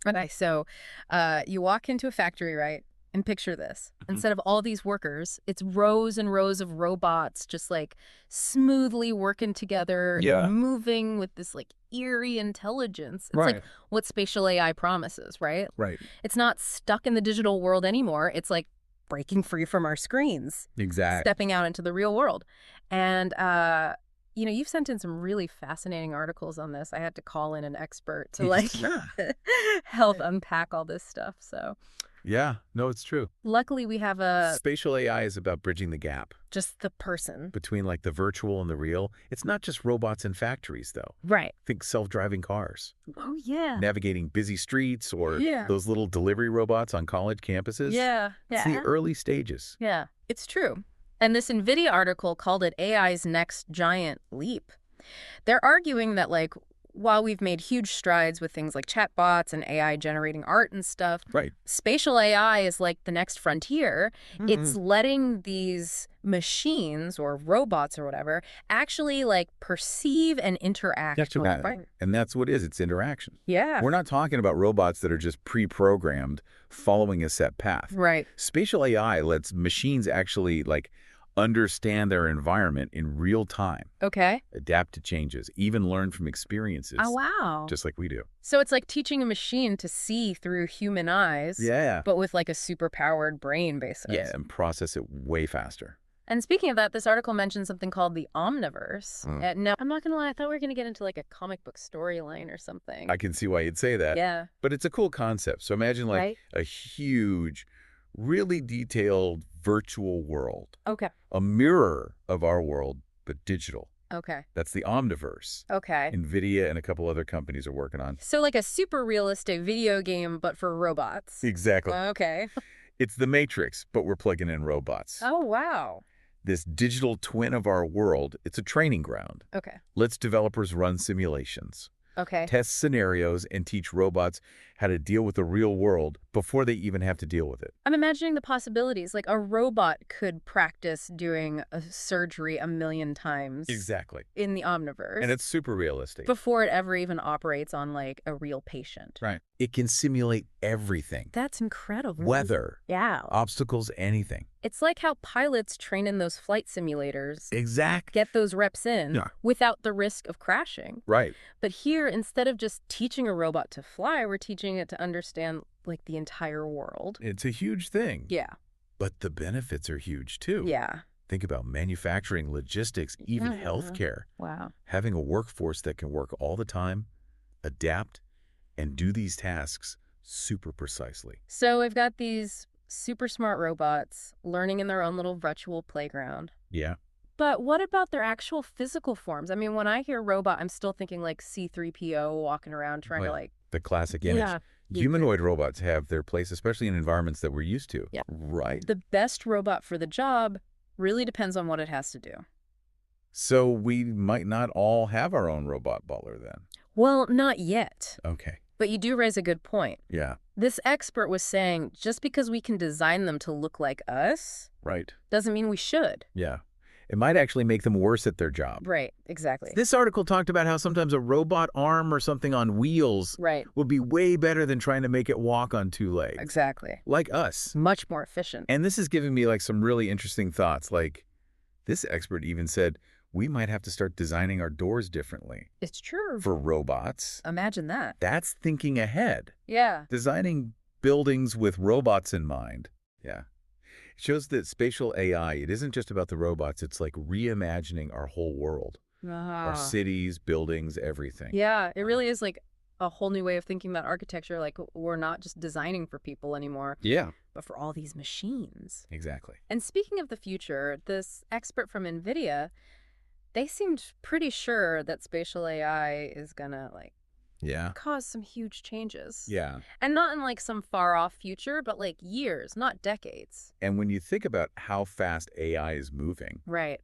Okay, so you walk into a factory, right? And picture this. Mhm. Instead of all these workers, it's rows and rows of robots just like smoothly working together, Yeah. moving with this like eerie intelligence. It's like Right. what spatial AI promises, right? Right. It's not stuck in the digital world anymore. It's like breaking free from our screens, Exactly. stepping out into the real world. And, you've sent in some really fascinating articles on this. I had to call in an expert to like Yeah. help unpack all this stuff. So Yeah. No, it's true. luckily we have a Spatial AI is about bridging the gap just the person. between like the virtual and the real. It's not just robots in factories, though. Right. Think self-driving cars, Oh, yeah. navigating busy streets, or Yeah. those little delivery robots on college campuses. Yeah. It's the early stages. Yeah. It's true. And this Nvidia article called it AI's next giant leap. They're arguing that, like, while we've made huge strides with things like chatbots and AI generating art and stuff, Right. spatial AI is like the next frontier. It's Mhm. letting these machines or robots or whatever actually like perceive and interact. That's what Right. And that's what it is. It's interaction. Yeah. We're not talking about robots that are just pre-programmed, following a set path. Right. Spatial AI lets machines actually like understand their environment in real time, Okay. adapt to changes, even learn from experiences, Oh, wow. just like we do. So it's like teaching a machine to see through human eyes, Yeah. but with like a super powered brain, basically. Yeah, and process it way faster. And speaking of that, this article mentions something called the Omniverse. Mm. No, I'm not gonna lie, I thought we were gonna get into like a comic book storyline or something. I can see why you'd say that. Yeah. But it's a cool concept. So imagine like Right? a huge, really detailed virtual world, Okay. a mirror of our world, but digital. Okay. That's the Omniverse. Okay. Nvidia and a couple other companies are working on. So like a super realistic video game, but for robots. Exactly. Okay. It's the Matrix, but we're plugging in robots. Oh, wow. This digital twin of our world, it's a training ground. Okay. Lets developers run simulations, Okay. test scenarios, and teach robots how to deal with the real world before they even have to deal with it. I'm imagining the possibilities. Like a robot could practice doing a surgery 1,000,000 times. Exactly. In the Omniverse. And it's super realistic. Before it ever even operates on like a real patient. Right. It can simulate everything. That's incredible. Weather, Yeah. obstacles, anything. It's like how pilots train in those flight simulators, Exactly. get those reps in Yeah. without the risk of crashing. Right. But here, instead of just teaching a robot to fly, we're teaching it to understand like the entire world. It's a huge thing. Yeah. But the benefits are huge too. Yeah. Think about manufacturing, logistics, even Mhm. healthcare. Wow. Having a workforce that can work all the time, adapt, and do these tasks super precisely. So we've got these super smart robots learning in their own little virtual playground. Yeah. But what about their actual physical forms? I mean, when I hear robot, I'm still thinking like C-3PO walking around trying to Well, like... The classic image. Yeah. Humanoid robots have their place, especially in environments that we're used to. Yeah. Right. The best robot for the job really depends on what it has to do. So we might not all have our own robot butler then. Well, not yet. Okay. But you do raise a good point. Yeah. This expert was saying just because we can design them to look like us Right. doesn't mean we should. Yeah. It might actually make them worse at their job. Right, exactly. This article talked about how sometimes a robot arm or something on wheels Right, would be way better than trying to make it walk on two legs. exactly. Like us. Much more efficient. And this is giving me like some really interesting thoughts. Like this expert even said we might have to start designing our doors differently It's true. for robots. Imagine that. That's thinking ahead. Yeah. Designing buildings with robots in mind. Yeah. It shows that spatial AI, it isn't just about the robots. It's like reimagining our whole world. Our cities, buildings, everything. Yeah, it really is like a whole new way of thinking about architecture. Like we're not just designing for people anymore, Yeah, but for all these machines. exactly. And speaking of the future, this expert from Nvidia, they seemed pretty sure that spatial AI is gonna like Yeah. cause some huge changes. Yeah. And not in like some far off future, but like years, not decades. And when you think about how fast AI is moving, Right.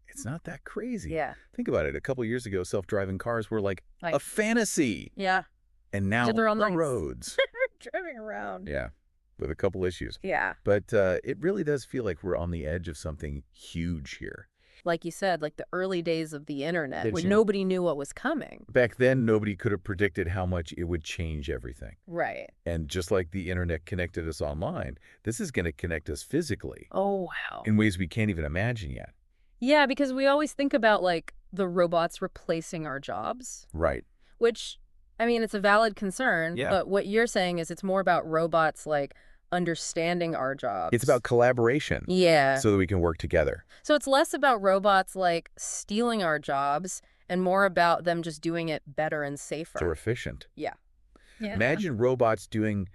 it's not that crazy. Yeah. Think about it. A couple years ago, self-driving cars were like Like- a fantasy. Yeah. And now They're on the the roads. Driving around. Yeah. With a couple issues. Yeah. But it really does feel like we're on the edge of something huge here. Like you said, like the early days of the internet, where Yeah. nobody knew what was coming. Back then, nobody could have predicted how much it would change everything. Right. And just like the internet connected us online, this is going to connect us physically Oh, wow. in ways we can't even imagine yet. Yeah, because we always think about, like, the robots replacing our jobs, Right. which, I mean, it's a valid concern, Yeah. but what you're saying is it's more about robots, like, understanding our jobs. It's about collaboration. Yeah. So that we can work together. So it's less about robots, like, stealing our jobs and more about them just doing it better and safer. So efficient. Yeah. Imagine robots doing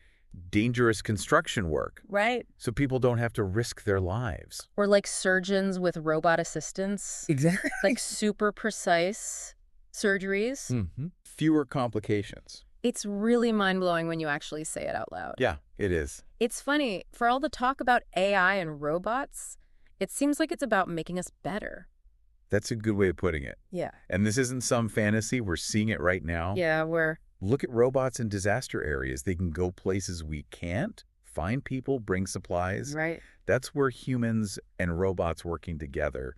dangerous construction work Right. so people don't have to risk their lives. Or, like, surgeons with robot assistants. Exactly. Like, super precise surgeries. Fewer complications. It's really mind-blowing when you actually say it out loud. Yeah, it is. It's funny, for all the talk about AI and robots, it seems like it's about making us better. That's a good way of putting it. Yeah. And this isn't some fantasy. We're seeing it right now. Yeah, Look at robots in disaster areas. They can go places we can't, find people, bring supplies. right. That's where humans and robots working together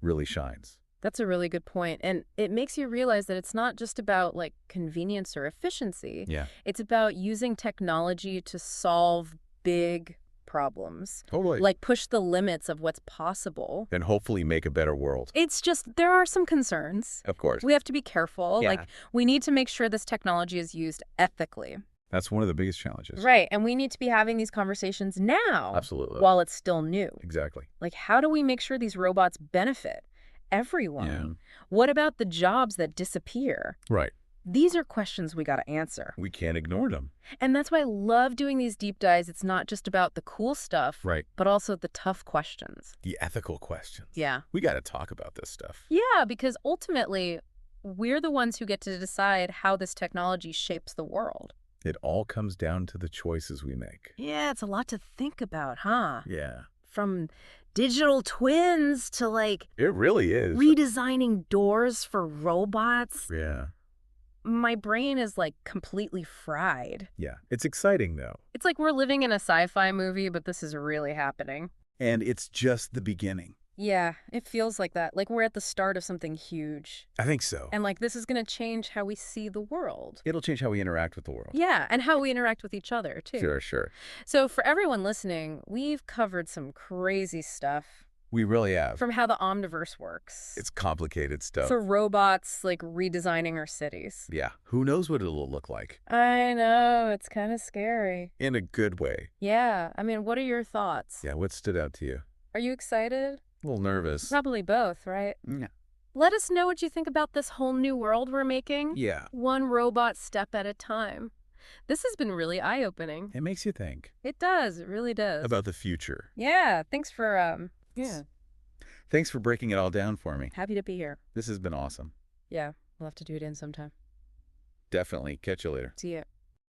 really shines. That's a really good point. And it makes you realize that it's not just about, like, convenience or efficiency. Yeah. It's about using technology to solve big problems. Totally. Like, push the limits of what's possible. And hopefully make a better world. It's just, there are some concerns. Of course. We have to be careful. Yeah. Like, we need to make sure this technology is used ethically. That's one of the biggest challenges. Right. And we need to be having these conversations now. Absolutely. While it's still new. Exactly. Like, how do we make sure these robots benefit everyone? Yeah. What about the jobs that disappear? Right. These are questions we got to answer. We can't ignore them. And that's why I love doing these deep dives. It's not just about the cool stuff, Right. but also the tough questions. The ethical questions. Yeah. We got to talk about this stuff. Yeah, because ultimately, we're the ones who get to decide how this technology shapes the world. It all comes down to the choices we make. Yeah, it's a lot to think about, huh? Yeah. From digital twins to, like, It really is. redesigning doors for robots. Yeah. My brain is, like, completely fried. Yeah. It's exciting, though. It's like we're living in a sci-fi movie, but this is really happening. And it's just the beginning. Yeah, it feels like that. Like we're at the start of something huge. I think so. And, like, this is going to change how we see the world. It'll change how we interact with the world. Yeah, and how we interact with each other, too. Sure. So for everyone listening, we've covered some crazy stuff. We really have. From how the Omniverse works. It's complicated stuff. For robots, like, redesigning our cities. Yeah. Who knows what it'll look like? I know, it's kind of scary. In a good way. Yeah, I mean, what are your thoughts? Yeah, what stood out to you? Are you excited? A little nervous. Probably both, right? Yeah. Let us know what you think about this whole new world we're making. Yeah. One robot step at a time. This has been really eye-opening. It makes you think. It does. It really does. About the future. Yeah. Thanks for, Thanks for breaking it all down for me. Happy to be here. This has been awesome. Yeah. We'll have to do it in sometime. Definitely. Catch you later. See ya.